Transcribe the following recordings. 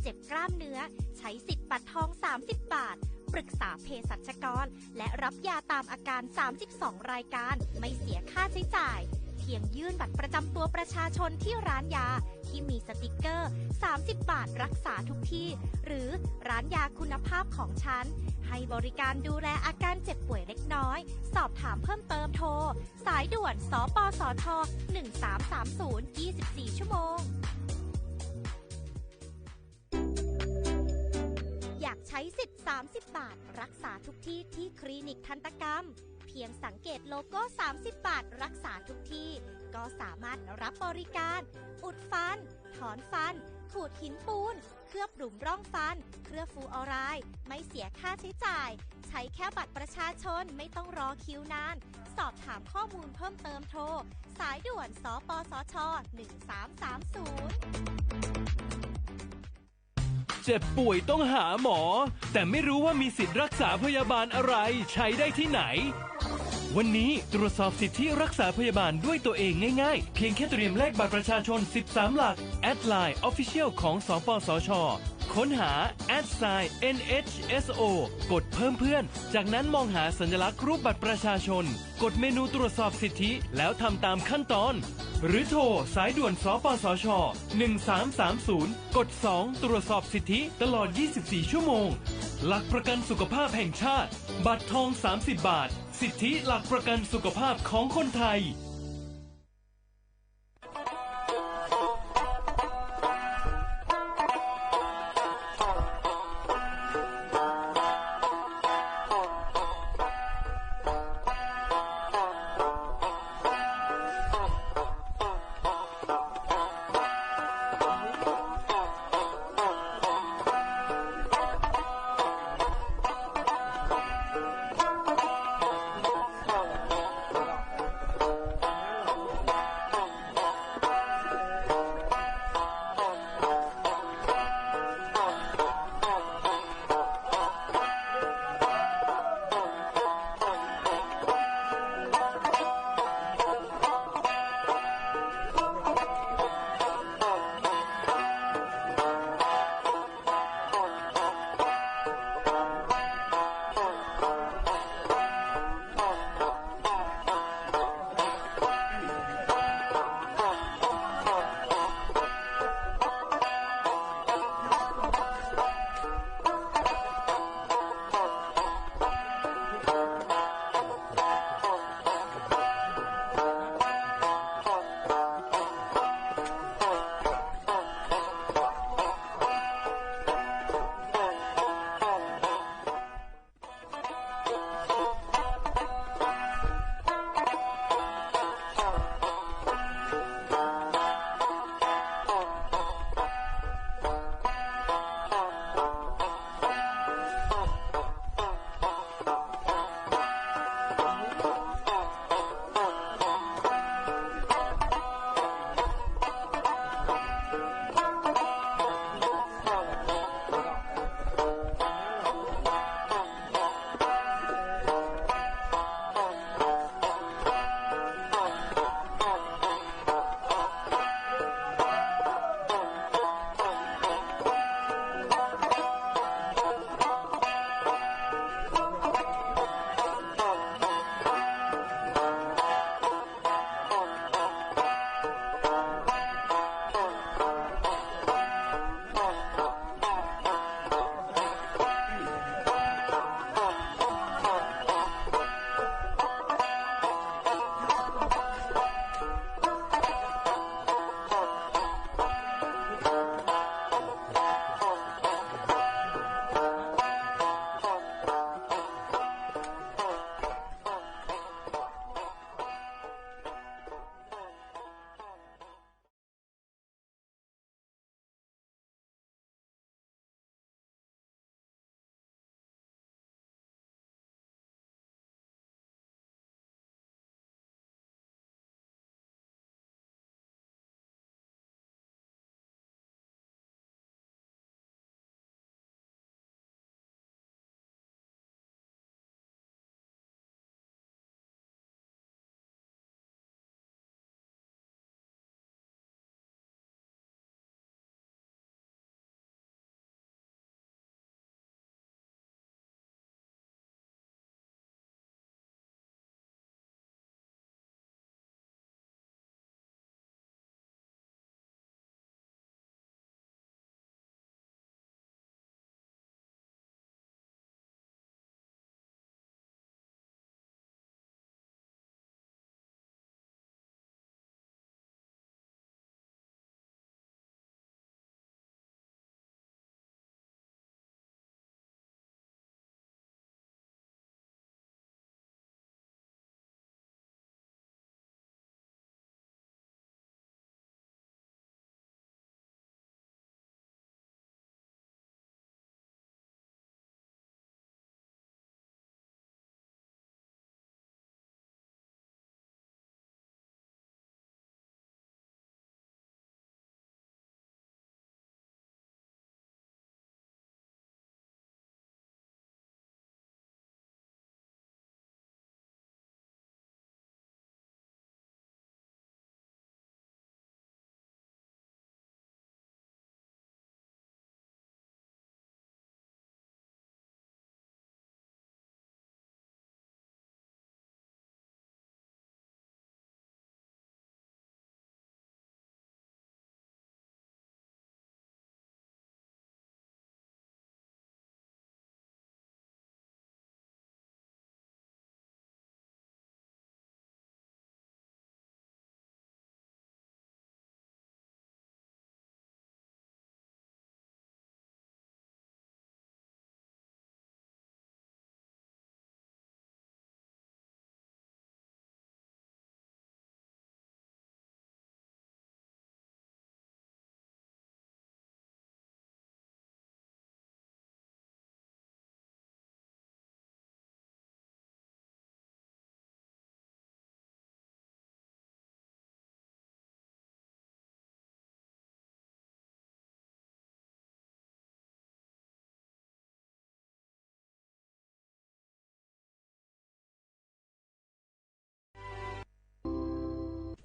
เจ็บกล้ามเนื้อใช้สิทธิ์บัตรทอง30 บาทปรึกษาเภสัชกรและรับยาตามอาการ32รายการไม่เสียค่าใช้จ่ายเพียงยื่นบัตรประจำตัวประชาชนที่ร้านยาที่มีสติกเกอร์30 บาทรักษาทุกที่หรือร้านยาคุณภาพของฉันให้บริการดูแลอาการเจ็บป่วยเล็กน้อยสอบถามเพิ่มเติมโทรสายด่วนสปสช1330 24 ชั่วโมงอยากใช้สิทธิ์30 บาทรักษาทุกที่ที่คลินิกทันตกรรมเพียงสังเกตโลโก้30 บาทรักษาทุกที่ก็สามารถรับบริการอุดฟันถอนฟันขูดหินปูนเคลือบหลุมร่องฟันเคลือบฟลูออไรด์ไม่เสียค่าใช้จ่ายใช้แค่บัตรประชาชนไม่ต้องรอคิวนานสอบถามข้อมูลเพิ่มเติมโทรสายด่วนสปสช1330เจ็บป่วยต้องหาหมอแต่ไม่รู้ว่ามีสิทธิ์รักษาพยาบาลอะไรใช้ได้ที่ไหนวันนี้ตรวจสอบสิทธิรักษาพยาบาลด้วยตัวเองง่ายๆเพียงแค่เตรียมเลขบัตรประชาชน13หลักแอดไลน์ Official ของสปสช.ค้นหา @NHSO กดเพิ่มเพื่อนจากนั้นมองหาสัญลักษณ์รูปบัตรประชาชนกดเมนูตรวจสอบสิทธิแล้วทำตามขั้นตอนหรือโทรสายด่วนสปสช1330กด2ตรวจสอบสิทธิตลอด24ชั่วโมงหลักประกันสุขภาพแห่งชาติบัตรทอง30 บาทสิทธิหลักประกันสุขภาพของคนไทย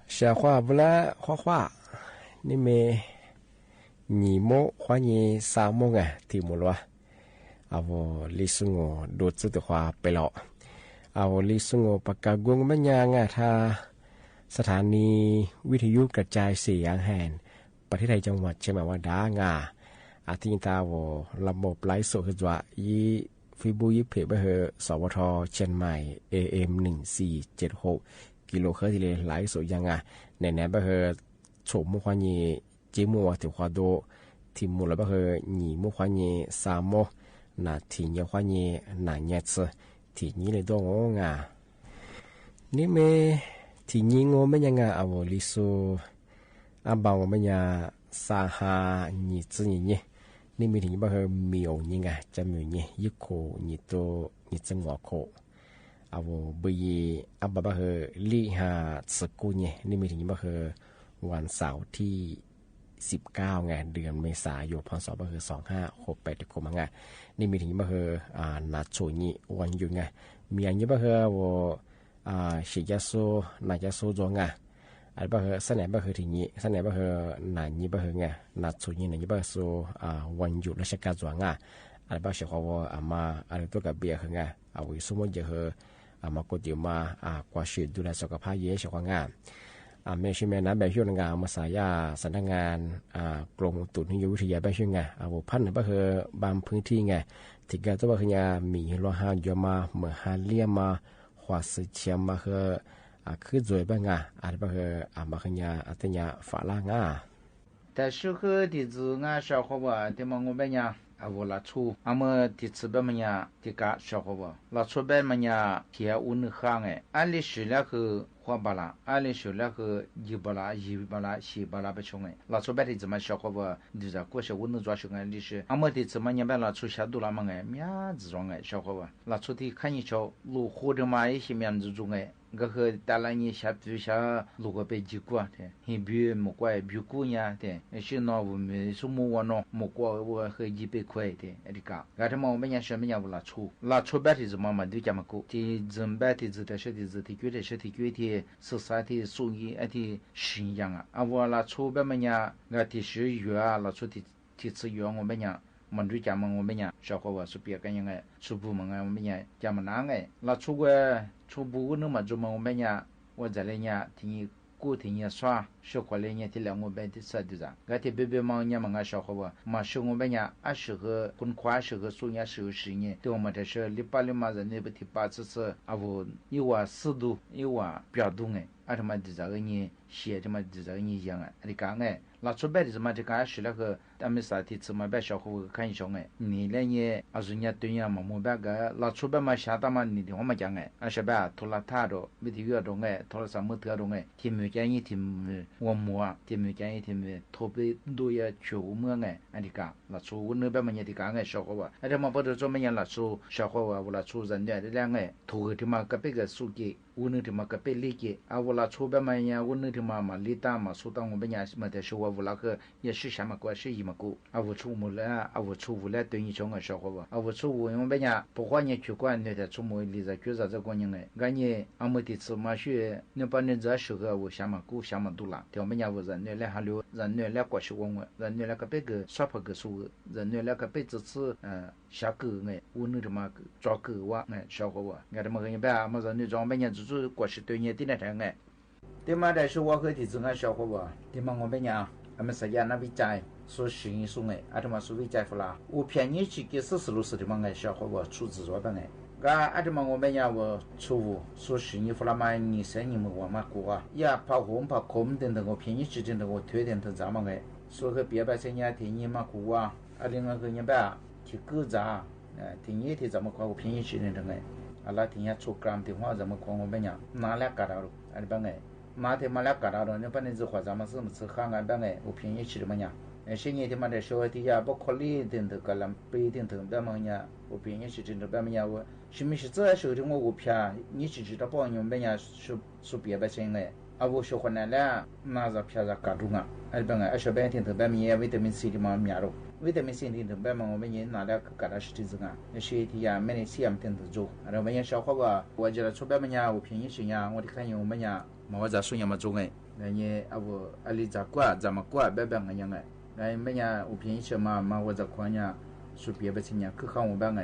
小花不啦花花，你们你么欢迎沙漠啊？题目了，我历史我多次的话ไป了，我历史我ปากกามันยังถ้าสถานีวิทยุกระจายเสียงแห่งประเทศไทยจังหวัดเชียงใหม่ว่าดางอาทิตย์ตาวระบบไลฟ์สดคือว่ายีฟีบูยีเพจไปเหอสวทเชียงใหม่ AM 1476กิโลเฮิรตซ์ที่เลยไลฟ์สดยังในนั้นไปเหอโฉมมุขวานีจีมัวถึงควาโดทีมูแล้วไปเหอหนีมุขวานีสามโมนาทีเยขวานีนาเนตส์ทีนี้เลยต้องนี่เมทีนี้งไม่ยังเอาลิสูอาบาวไม่ยังสาหาหนีจีนี่นี่มีถึงบ่เฮมีโอนี่ไงจะมีนี่ยุโคนี่โตนี่จังหวะโคเอาบุยอาบ่เฮลีหาสกุลนี่มีถึงบ่เฮวันเสาร์ที่19ไงเดือนเมษายนพ.ศ. บ่เฮ2568ที่คมไงนี่มีถึงบ่เฮนาโชนี่วันหยุดไงมีอันนี้บ่เฮสิยาโซนายาโซจงไงอันบ่เฮสนบ่เฮทีนี้สนบ่เฮนานี้บ่เฮไงนาโชนี่นานี้บ่โซวันหยุดราชการจวงอันบ่เชื่อว่ามาอันตัวกับเบียร์ไงวิสมจะเฮมากดอยู่มากว่าชีดูแลสุขภาพเยอะเชื่อว่าเมื่อชิมนั้นแบบช่วยงานมาสายาสำนักงานกรมอุตุนิยมวิทยาแบบช่วยงานพันธุ์บ่เฮบางพื้นที่ไงที่ก็ตัวบ่เฮมีโลหะอยู่มาเหมือนฮาเลียมาว่าสิเชียมาเฮคือจวยบ้างอันบ่เฮมาขยาอัตยาฝาล่างแต่ชื่อคือที่จงชาวเขาว่าที่มองแบบนี้我拉出，第次别么呀，第个小伙伴，拉出别么呀，天乌能行哎，按理说那个花巴拉，按理说那个一巴拉、西巴拉不穷哎，拉出别的怎么小伙伴，你这过些乌能抓穷哎，历史，第次么年别拉出下多了么哎，面子装哎，小伙伴，拉出的看一瞧，路火的嘛一些面子中哎。个和带来你下比下如果被结果的，你比莫怪比姑娘的，是那我们什么我那莫怪我和100块的，你讲，俺他妈我们家什么家不拉出白的怎么嘛都这么过，的人白的子的是的子的觉得是的觉得是啥的属于的信仰我拉出白么家，俺的是月拉出的次月我们家。มันรู้จักมันไม่เนี่ยชาวเขาว่าสุเปียกันยังไงสุบูมันไงไม่เนี่ยจำมันนั่งไงเราชูเวชูบูนึกมาจุมันไม่เนี่ยว่าจะเลยเนี่ยที่กูที่เนี่ยสวาชาวเขาเลยเนี่ยที่แล้วมันเป็นที่สัตว์จ้ะก็ที่เบบมันเนี่ยมันก็ชาวเขาว่ามาชาวไม่เนี่ยอาศัยคนคว้าอาศัยสุญญาอาศัยสิ่งเนี่ยที่ว่ามันจะเชื่อลิปาลิมาจะเนี่ยไปที่ป่าซื่อๆอีว่าสุดูอีว่าเปียดุไงทำไมที่จะเนี่ยเสียทำไมที่จะเนี่ยยังอันนี้กันไง拉出白的什么这个是那个咱们啥的怎么办小伙看一下你那呢人家对呀嘛没办个拉出白嘛下达嘛你的我们讲是吧拖拉他的没得月中拖了什么特中天没建议天我摸天没建议天拖被多也求摸安的讲拉出我那边嘛也的讲小伙吧这么不得做么样拉出小伙我拉出人家的两拖的嘛个别个数据我那的嘛个别理解我拉出白嘛呀我那的嘛理当嘛数当我们家嘛的说我那个也是什么关系一么过我出门了我出屋了对你讲个小伙吧我出屋我们家不管你去管那的出门里在觉着这个人俺你没的吃嘛学你把你这时候我什么过什么多了对我们家我人呢来还留人呢来关系我人呢那个别个耍破个数人呢那个别只是下个我那什么抓个哇小伙吧俺他们人别么人呢装别人就是关系对你的那台对嘛的是我和的这个小伙吧对嘛我们家们实际那วิจัย说实验说他们说วิจัย弗拉我便宜去给40-60的嘛小伙吧出资做的他们我们家我出说实验弗拉嘛20年我嘛过呀怕红怕空等等我便宜去等等我推等等咱们说和别白生呀天年嘛过另外个人吧去各家天年的咱们过我便宜去等等拉天年出gram的话咱们过我们家拿来干了他们马天马来干了你把你这话咱们是不是看看办我便宜吃的么呀现在他妈的说的呀不考虑等等个人不等等办么呀我便宜吃等等办么呀我是没是这时候的我便你只知道帮你们呀说别白钱我说回来了那着便着干中办说白天等办么呀维他命 C 的嘛面肉维他命 C 的等办么我们也拿来干了是这种是的呀每年CM 等等做我们也消化我觉得说白么呀我便宜吃呀我的看我们呀我在说什么中那你阿里咋过怎么过别别个样哎，那没呀我平时嘛我这块呢，是别不亲呀，去看我别个。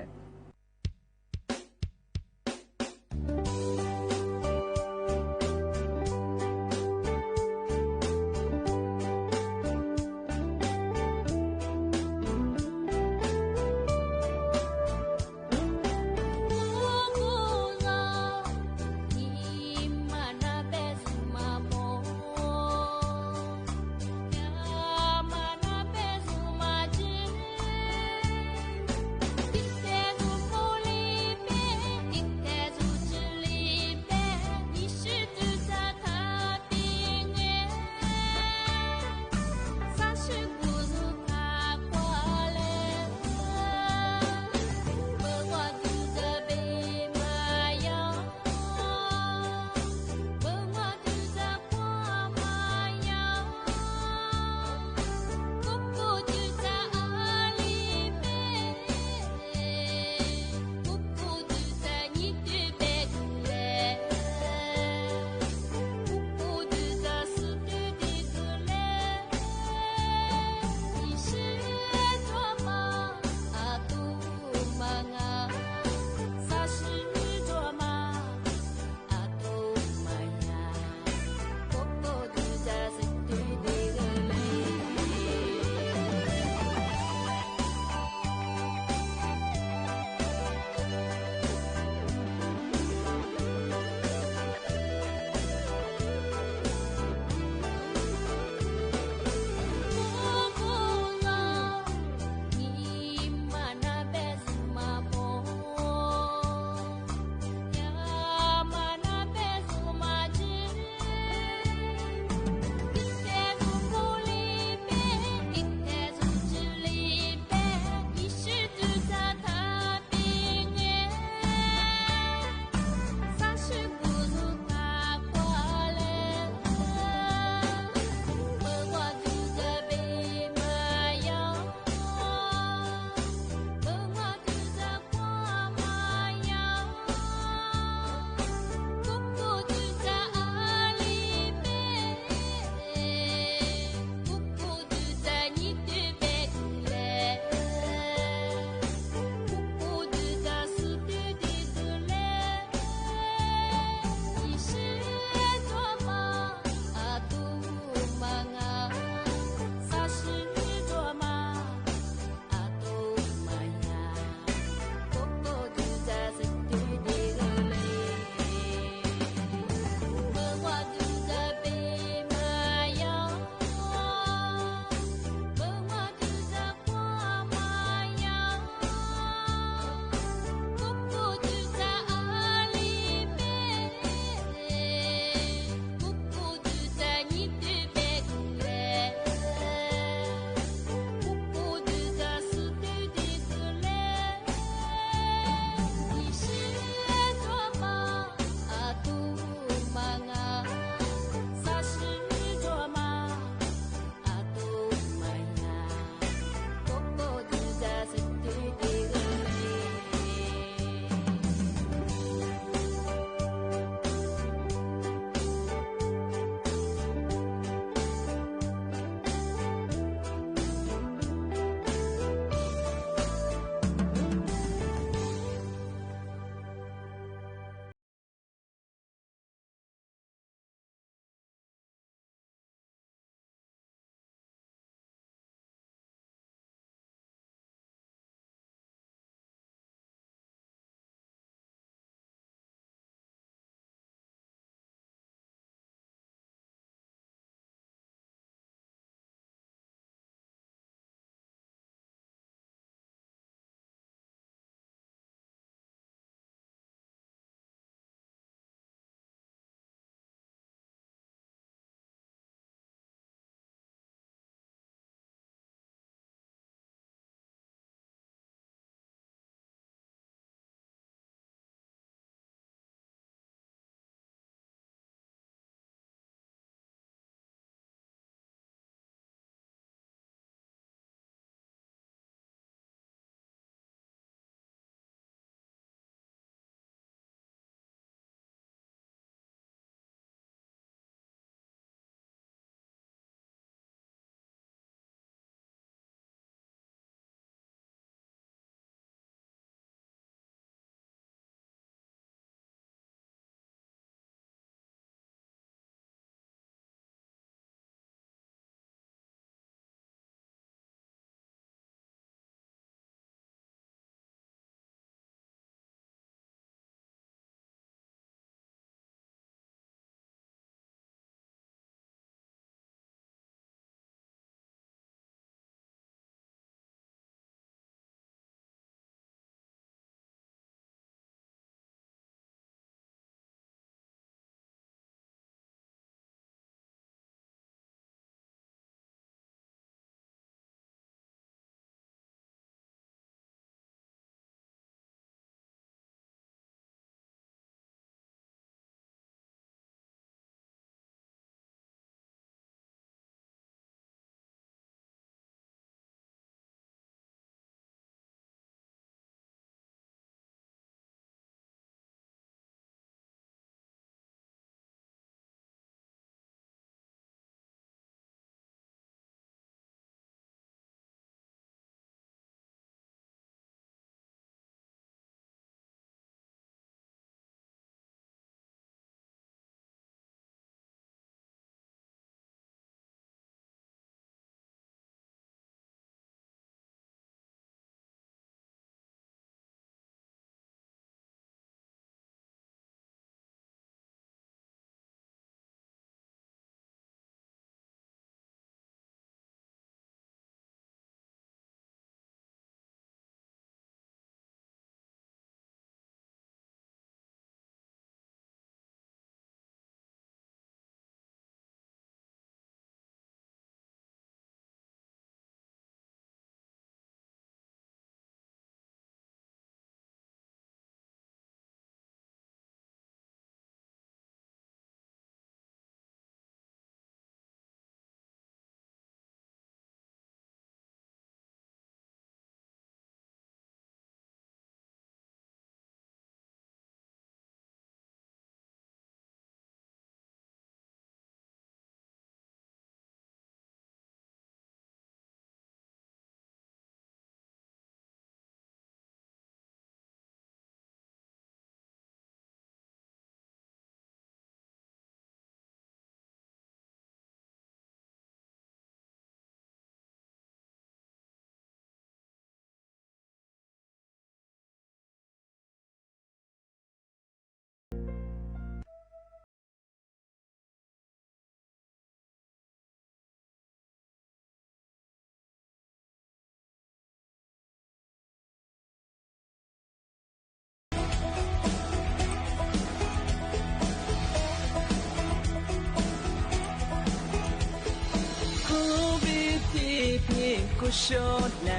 修呢，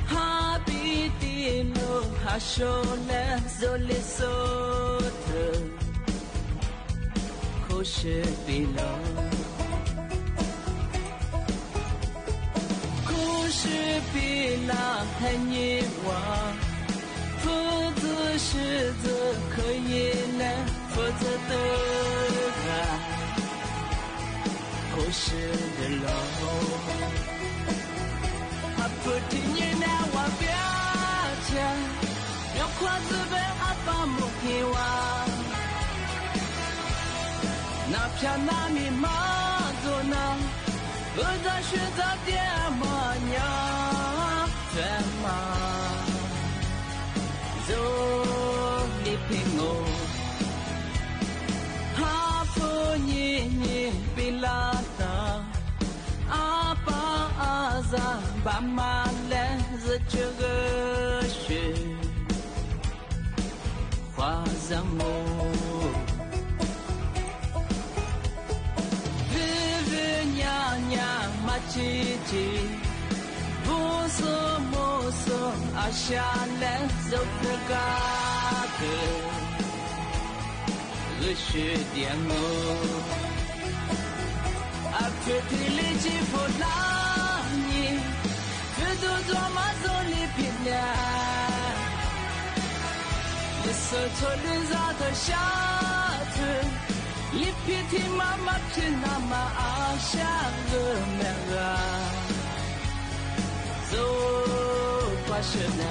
哈比蒂诺哈修呢，做里索特，可是比了，可是比了很遗忘，父子是子可以呢，否则的啊，可是的喽。不听你那话表情，要夸自本阿爸母听话，那片那米马做那，我在学着点么样，怎么做你平我，哈夫你比拉达。爸妈来自这个是花上我，日日娘娘马吉吉，不说莫说阿下来走个嘎个，我是点我，阿克提里吉弗拉尼。都做马走里平凉，一手抽人扎的下村，一皮提妈妈皮那么阿下个面啊，走qua是难。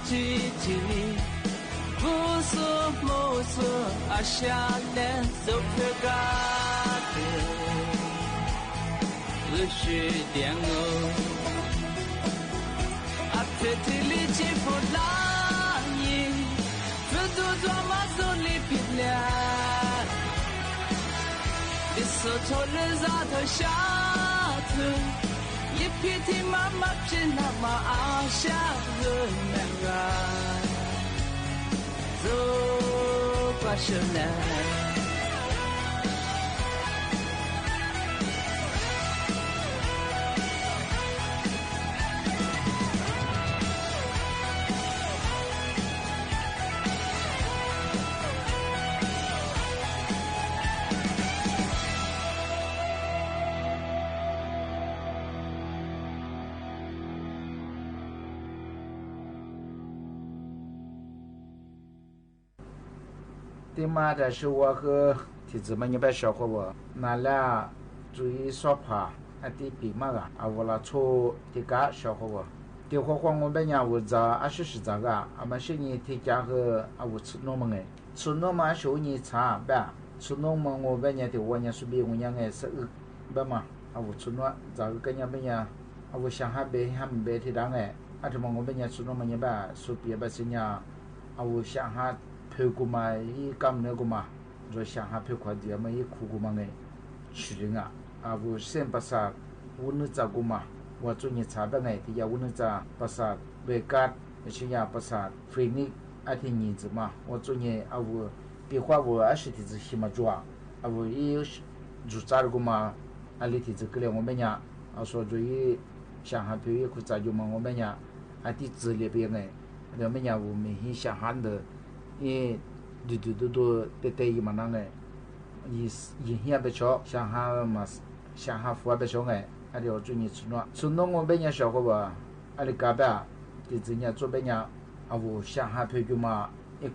吉吉，不说莫说阿下来走个嘎的，我是点我，阿特提里吉弗拉伊，这都做马走里平凉，你说错了咋头下头。一皮提妈妈皮那么阿下个难啊，走qua是难。对嘛，但是我和弟子们一般小伙我，那俩注意说话，啊对比嘛个，啊我那错的个小伙我，对伙伙我们家我在20咋个，啊嘛是你提家和啊我吃农么哎，吃农嘛是你查吧，吃农么我们家的我家是比我家哎是吧嘛，啊我吃农咋个跟家们家，啊我想哈别他们别提当哎，啊他们我们家吃农么你吧，是别把是家，啊我想哈。陪姑妈一干那姑妈，说想哈陪快点嘛一哭姑妈哎，去人啊，啊我先把啥，我那咋姑妈，我做你查的哎，底下我那咋把啥维卡，是呀把啥菲尼，啊的日子嘛，我做你啊我，别话我20天子起码做啊，啊我一做咋的姑妈，啊里天子过来我们家，啊说注意想哈陪一哭咋就嘛我们家，啊的子里边哎。เดี๋ยวไม่ยาวมีหิชาหันเดดูเตยมันนั่งไงยี่เฮียไปชอชาหามาชาหาฟัวไปชอไงเดี๋ยวจุนี่ชุนงเป็นยังชอบว่าอะไรกับแบบที่จริงเนี่ย做เป็นยังเอาชาหาเพื่อกูมา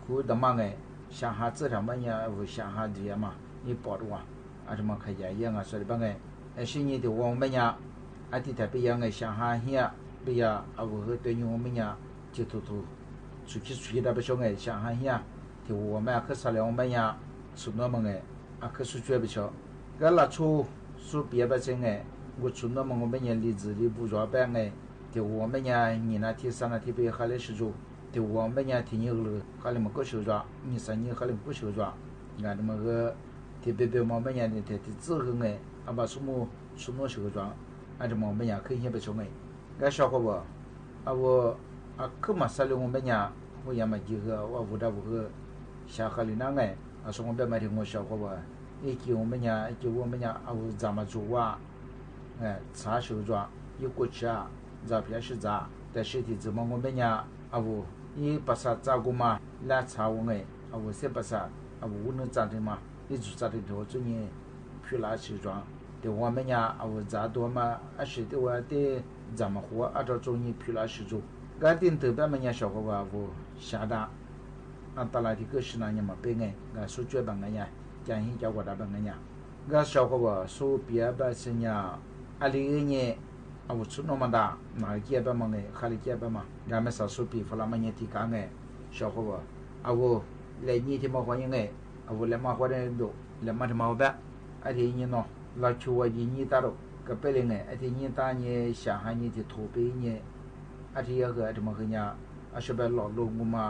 คูดมังไงชาหา自然มันยังเอาชาหาดีมานี่ปอดว่าอะไรมาขยายยังอ่ะส่วนบางไงสิ่งนี้ที่วงเป็นยังอาทิตย์ที่ไปยังไงชาหาเฮียไปยังเอาตัวนี้วงเป็นยังจิตตุสุขีได้ไปชงไงชาหาเฮียที่วงเป็นคือสาเลวงเป็นยังสุนทรมังไงคือสุช่วยไปชงก็ละชูสุเปียไปเชงไงกูสุนทรมังเป็นยังลี子里不着เป็นไงที่วงเป็นยัง你那天3那天ไปหาเลย是住ที่วงเป็นยังที่นี่เลยหาเลยมันก็สุ着你3年หาเลยมันก็สุ着งั้นมันก็ที่ไปมองเป็นยังที่自己ไงอาบะสุโนสุ着อันจะมองเป็นยังคือเฮียไปชงไงก็ชอบก็บ่คือมาสาเลวงเป็นยัง我也没几个，我不个下河里那个，说我别买听我小伙吧，就我们家咱们做哇，茶手抓，有过去啊，这片是咋？但是的怎么我们家把啥咋个嘛？来茶我谁把啥？我能咋的嘛？你做咋的头做呢？去哪手抓？的我们家咋多嘛？是的我的咱们活按照做呢去哪手做？个定特别么样小伙吧下达。อันตรายที่เกิดขึ้นเนี่ยมาเป็นไงก็สู้ช่วยบางไงจะให้เจ้าก็ได้บางไงก็ชาวก็ว่าสู้เปียบสัญญาอะไรเนี่ยเอาชุดนมันดาหนาเกี่ยบมั้งไงขาลิเกี่ยบมั้งก็ไม่สาสู้ปีฝรั่งมันเนี่ยที่กางไงชาวก็ว่าเอาเลยนี่ที่มาว่ายังไงเอาเลยมาว่าได้ดูเลยมาที่มาแบบอะไรเนี่ยเนาะเราช่วยยิงนี่ตลอดก็เป็นยังไงอะไรเนี่ยตาเนี่ยชาหันเนี่ยที่ถูกไปเนี่ยอะไรก็อะไรมาเนี่ยอาชีพหลอกลวงมา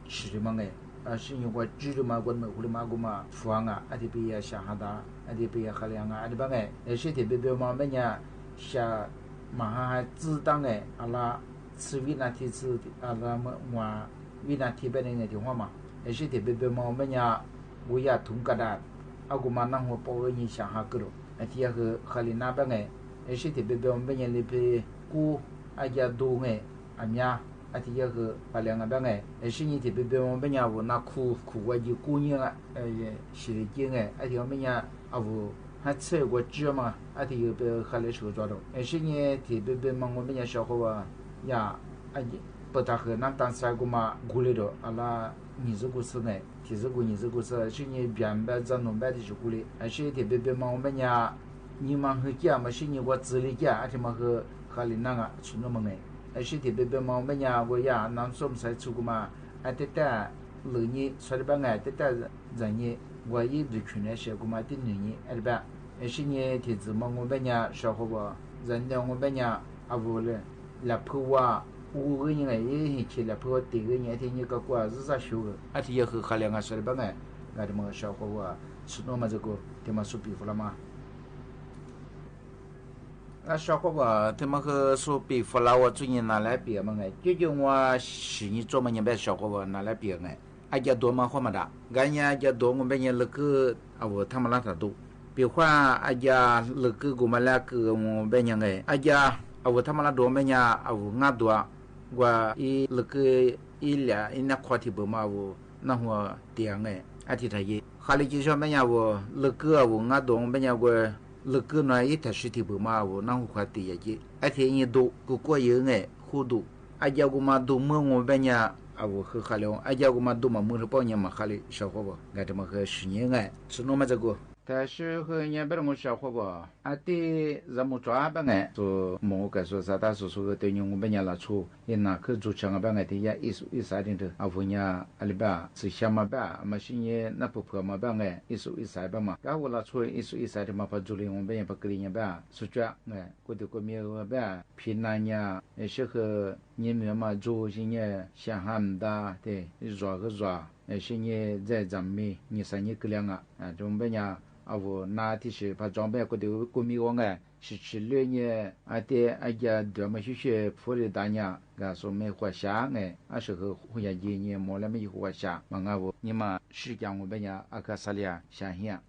是的嘛个，是因为知道嘛，我们屋里嘛个嘛，房啊，阿弟比也下下大，阿弟比也海量啊，阿弟把个，是特别嘛，每年下马上还自当个，阿拉吃维那提吃，阿拉么话维那提别那地方嘛，是特别嘛，每年我也同个的，阿个嘛那我包个你下下个咯，阿弟也个海里那边个，是特别每年里边过阿家多个，阿娘。อาทิตย์ก็พลังงานไงสิ่งที่เป็นมันเป็นอย่างว่านักคู่ว่าอยู่กู้เงินสิริเก่งอาทิตย์เป็นอย่างให้เชื่อว่าเชื่อมาอาทิตย์เป็นขั้นเลยสุดยอดสิ่งที่เป็นมันเป็นอย่างชาวว่าอย่าปะตาเหน้ำตาลใส่กุมากุลีดอะไรนี่จะกุศลไงที่จะกุศลสิ่งที่เบียนแบบจะนุ่มแบบที่จะกุลีสิ่งที่เป็นมันเป็นอย่างนี่มันคือเกี่ยมันสิ่งที่ว่า自力เกี่ยอาทิตย์มันคือขั้นเลยนั่งสุนทรมังไง是特别嘛，每年我呀，南宋才出过嘛，这6年说的吧，这人呢，我也对去年写过嘛，第2年，吧，是呢，提子嘛，我每年小伙吧，人家我每年了，来破哇，5个人也去来破，第个年天你个过日子修个，也和海量说的吧，这么小伙吧，是那么这个，他妈说比服了嘛。小伙吧，他们和说比弗拉我最近拿来比嘛哎，究竟我是你做么年别小伙吧拿来比哎，阿家多嘛好嘛的，俺家家多我们年那个他们那他多，比方阿家那个我们那个我们年哎，阿家他们那多么年俺多，我那个那话题不嘛那我点哎，阿提他也，哈里就说么年那个俺多我们年我。那个呢，一台实体不嘛，那我快点去，而且你都过有哎，好多，阿家我嘛都没我们家和哈了，阿家我嘛都嘛没是半年嘛哈里小伙吧，俺这么和10年哎，是那么这个。但是和年别我小伙吧，对咱们抓吧哎，就莫个说啥大说个对你我们家那处，也那去做强吧哎，对呀，一啥的头，夫呀阿里吧，是想嘛吧，嘛是也那不破嘛吧哎，一啥吧嘛，然后那处一啥的嘛把做的我们也不给人吧，是这哎，过得过没有吧，平南呀，是和你们嘛做些呢，想很大对，抓个抓，是呢在咱们你啥你个两啊，我们呀。那的是把装备过的过米王哎，是吃了呢，对，家专门去普里大娘，说没活下哎，是和胡家姐呢，没了没活下，嘛你们是讲我们呀，个啥哩啊，想想。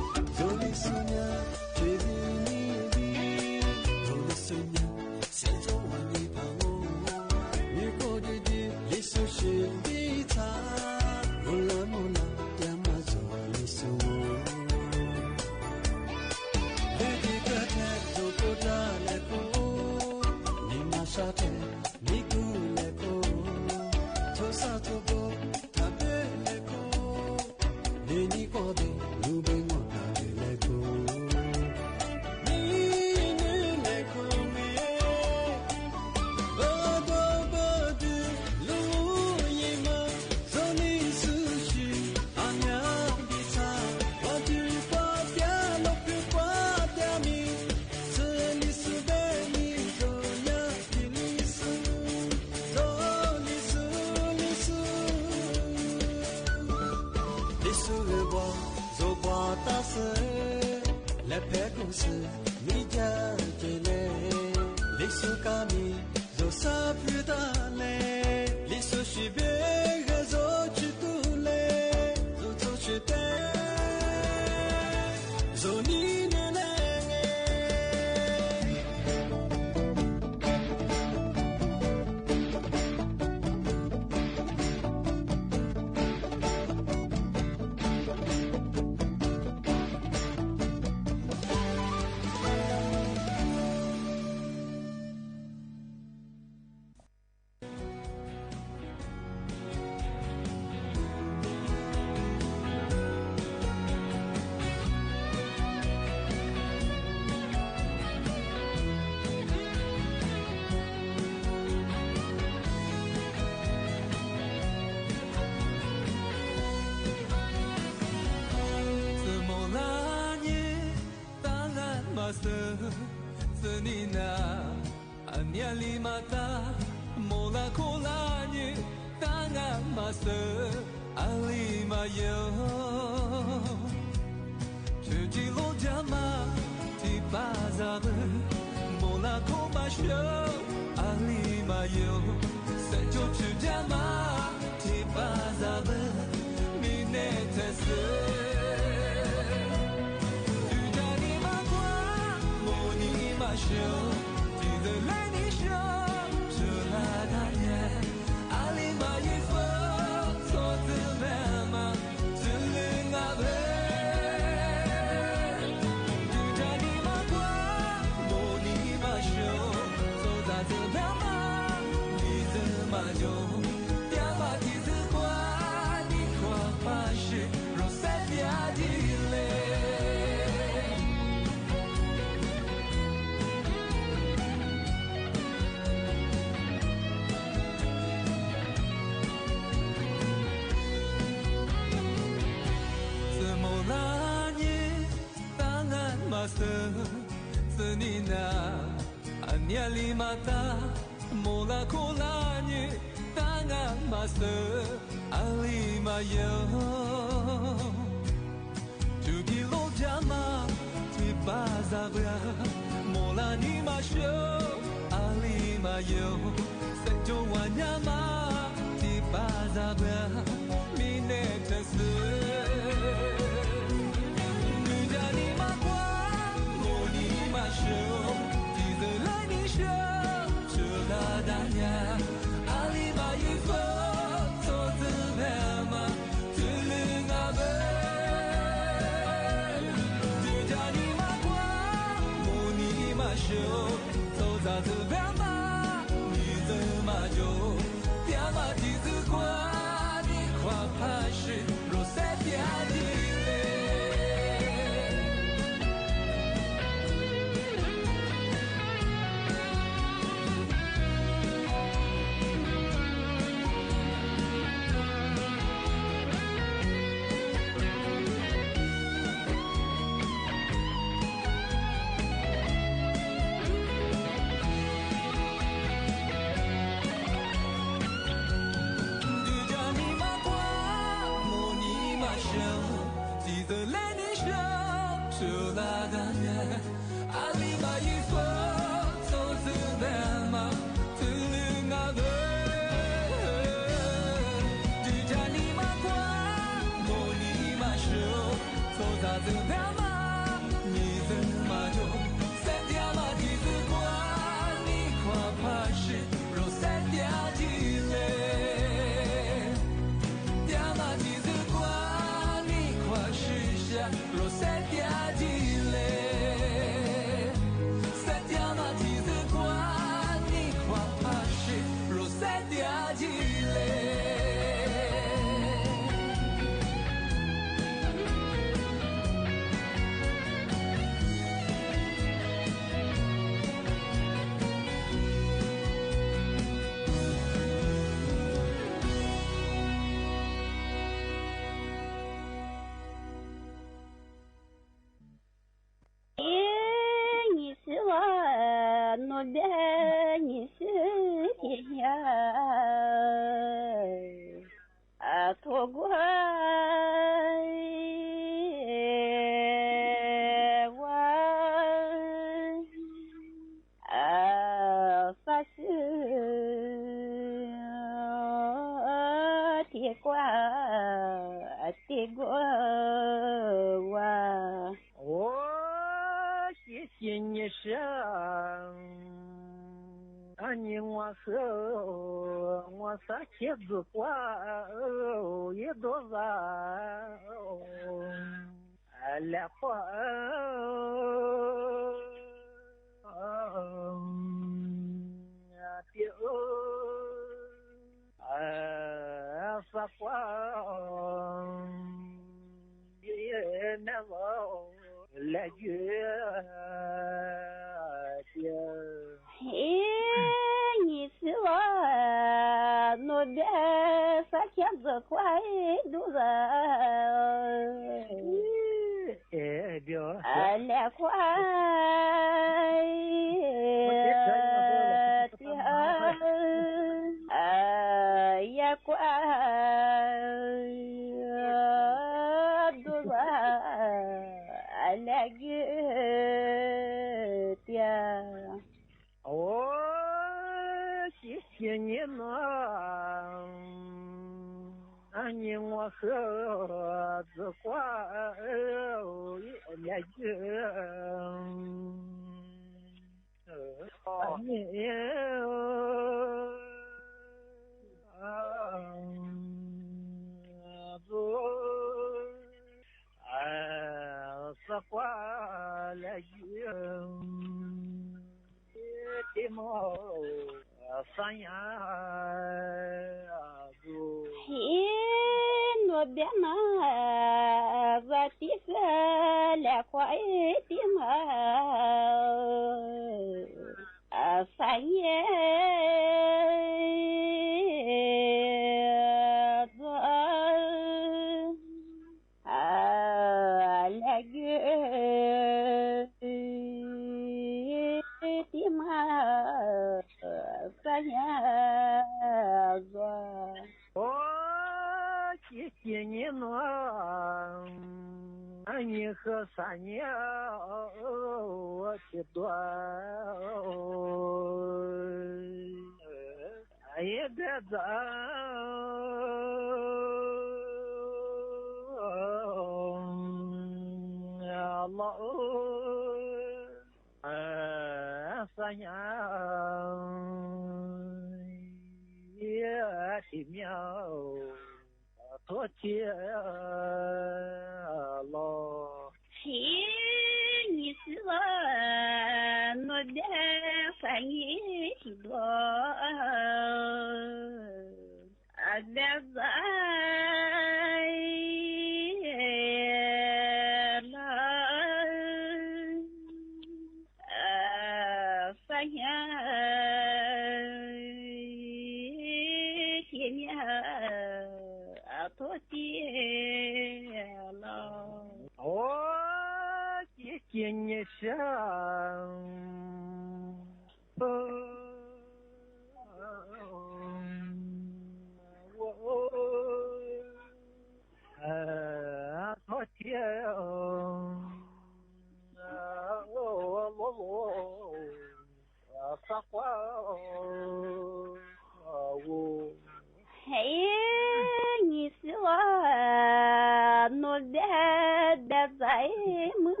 มือ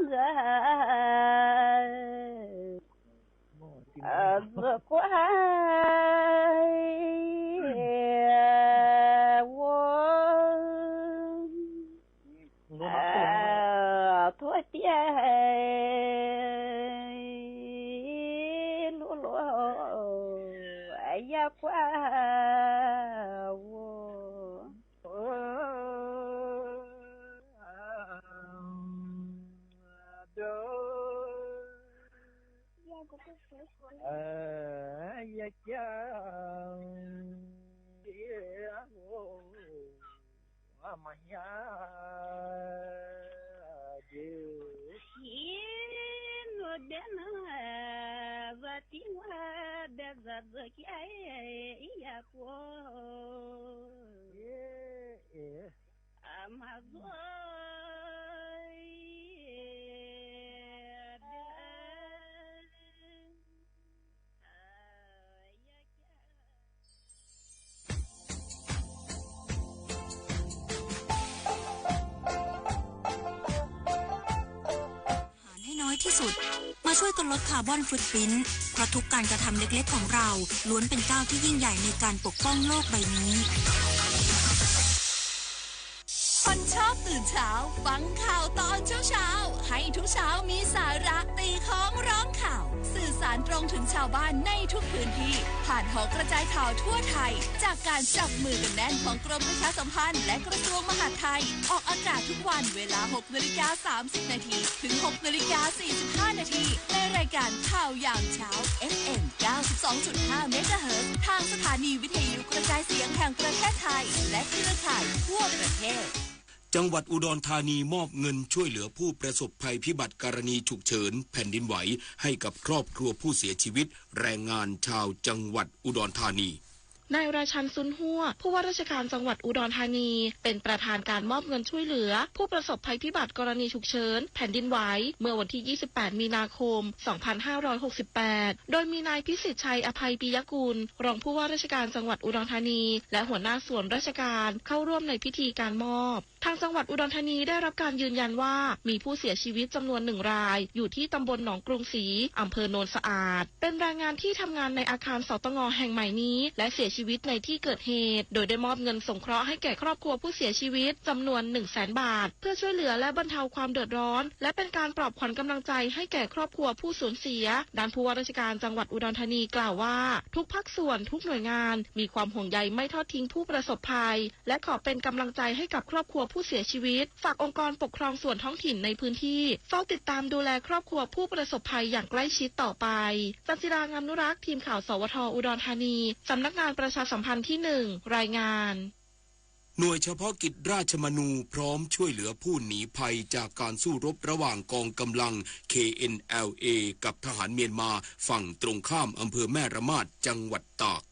กว่าทั่วเตี้ยลัวอยากว่าอยากจะเดียวว่ามาหาเดียวหินเดินว่าที่ว่าเดินจะกี่ไอ้อยากว่ามาด้วยน้อยที่สุดมาช่วยกันลดคาร์บอนฟุตพริ้นท์เพราะทุกการกระทำเล็กๆของเราล้วนเป็นก้าวที่ยิ่งใหญ่ในการปกป้องโลกใบนี้คนชอบตื่นเช้าฟังข่าวตอนเช้าให้ทุกเช้ามีสาระตีของร้องข่าวสื่อสารตรงถึงชาวบ้านในทุกพื้นที่ผ่านหอกระจายข่าวทั่วไทยจากการจับมือกันแน่นของกรมประชาสัมพันธ์และกระทรวงมหาดไทยออกอากาศทุกวันเวลา 6:30 น.ถึง 6:45 น.ในรายการข่าวยามเช้า FM 92.5 เมกะเฮิรตซ์ทางสถานีวิทยุกระจายเสียงแห่งประเทศไทยและเครือข่ายทั่วประเทศจังหวัดอุดรธานีมอบเงินช่วยเหลือผู้ประสบภัยพิบัติกรณีฉุกเฉินแผ่นดินไหวให้กับครอบครัวผู้เสียชีวิตแรงงานชาวจังหวัดอุดรธานีนายราชันซุนฮั่วผู้ว่าราชการจังหวัดอุดรธานีเป็นประธานการมอบเงินช่วยเหลือผู้ประสบภัยพิบัติกรณีฉุกเฉินแผ่นดินไหวเมื่อวันที่ 28 มีนาคม 2568 โดยมีนายพิสิทธิ์ชัยอภัยปิยกุลรองผู้ว่าราชการจังหวัดอุดรธานีและหัวหน้าส่วนราชการเข้าร่วมในพิธีการมอบทางจังหวัดอุดรธานีได้รับการยืนยันว่ามีผู้เสียชีวิตจำนวน1 รายอยู่ที่ตำบลหนองกรุงศรีอำเภอโนนสะอาดเป็นแรงงานที่ทำงานในอาคารสตง.แห่งใหม่นี้และเสียชีวิตในที่เกิดเหตุโดยได้มอบเงินสงเคราะห์ให้แก่ครอบครัวผู้เสียชีวิตจำนวน 100,000 บาทเพื่อช่วยเหลือและบรรเทาความเดือดร้อนและเป็นการปลอบขวัญกำลังใจให้แก่ครอบครัวผู้สูญเสียด้านผู้ว่าราชการจังหวัดอุดรธานีกล่าวว่าทุกภาคส่วนทุกหน่วยงานมีความห่วงใยไม่ทอดทิ้งผู้ประสบภัยและขอเป็นกำลังใจให้กับครอบครัวผู้เสียชีวิตฝากองค์กรปกครองส่วนท้องถิ่นในพื้นที่เฝ้าติดตามดูแลครอบครัวผู้ประสบภัยอย่างใกล้ชิดต่อไปจันจิรางามนุรักษ์ทีมข่าวสวท.อุดรธานีสำนักงานประชาสัมพันธ์ที่ 1 รายงานหน่วยเฉพาะกิจราชมนูพร้อมช่วยเหลือผู้หนีภัยจากการสู้รบระหว่างกองกำลัง KNLA กับทหารเมียนมาฝั่งตรงข้ามอำเภอแม่ระมาดจังหวัดตาก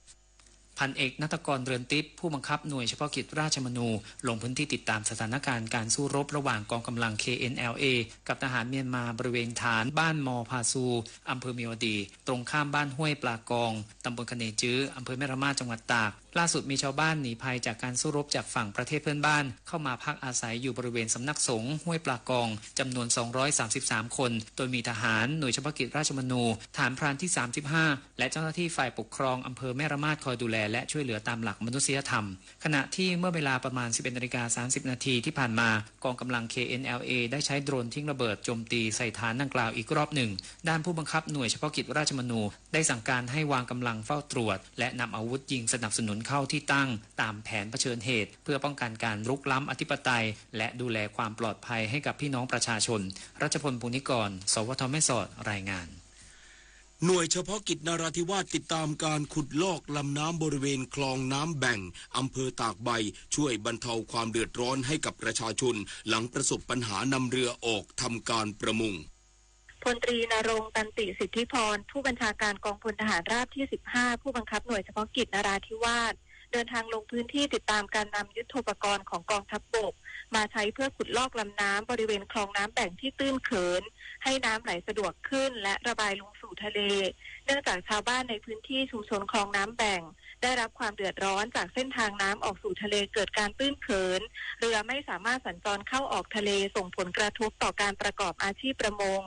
พันเอกณัฐกรเรือนทิพย์ผู้บังคับหน่วยเฉพาะกิจราชมนูลงพื้นที่ติดตามสถานการณ์การสู้รบระหว่างกองกำลัง KNLA กับทหารเมียนมาบริเวณฐานบ้านมอพาซูอำเภอเมียวดีตรงข้ามบ้านห้วยปลากองตำบลคะเนจื้ออำเภอแม่ระมาดจังหวัดตากล่าสุดมีชาวบ้านหนีภัยจากการสู้รบจากฝั่งประเทศเพื่อนบ้านเข้ามาพักอาศัยอยู่บริเวณสำนักสงฆ์ห้วยปลากองจำนวน233คนโดยมีทหารหน่วยเฉพาะกิจราชมนูฐานพรานที่35และเจ้าหน้าที่ฝ่ายปกครองอำเภอแม่ระมาดคอยดูแลและช่วยเหลือตามหลักมนุษยธรรมขณะที่เมื่อเวลาประมาณ 11:30 นาทีที่ผ่านมากองกำลัง KNLA ได้ใช้โดรนทิ้งระเบิดโจมตีใส่ฐานดังกล่าวอีกรอบหนึ่งด้านผู้บังคับหน่วยเฉพาะกิจราชมนูได้สั่งการให้วางกำลังเฝ้าตรวจและนำอาวุธยิงสนับสนุนเข้าที่ตั้งตามแผนเผชิญเหตุเพื่อป้องกันการรุกล้ำอธิปไตยและดูแลความปลอดภัยให้กับพี่น้องประชาชนรัชพล ภูนิกรสวท.แม่สอดรายงานหน่วยเฉพาะกิจนราธิวาสติดตามการขุดลอกลำน้ำบริเวณคลองน้ำแบ่งอำเภอตากใบช่วยบรรเทาความเดือดร้อนให้กับประชาชนหลังประสบปัญหานำเรือออกทำการประมงพลตรีณรงค์ ตันติสิทธิพรผู้บัญชาการกองพลทหารราบที่15ผู้บังคับหน่วยเฉพาะกิจนราธิวาสเดินทางลงพื้นที่ติดตามการนำยุทโธปกรณ์ของกองทัพบกมาใช้เพื่อขุดลอกลำน้ำบริเวณคลองน้ำแบ่งที่ตื้นเขินให้น้ำไหลสะดวกขึ้นและระบายลงสู่ทะเลเนื่องจากชาวบ้านในพื้นที่ชุมชนคลองน้ำแบ่ง ได้รับความเดือดร้อนจากเส้นทางน้ำออกสู่ทะเลเกิดการตื้นเขินเรือไม่สามารถสัญจรเข้าออกทะเลส่งผลกระทบต่อการประกอบอาชีพประมง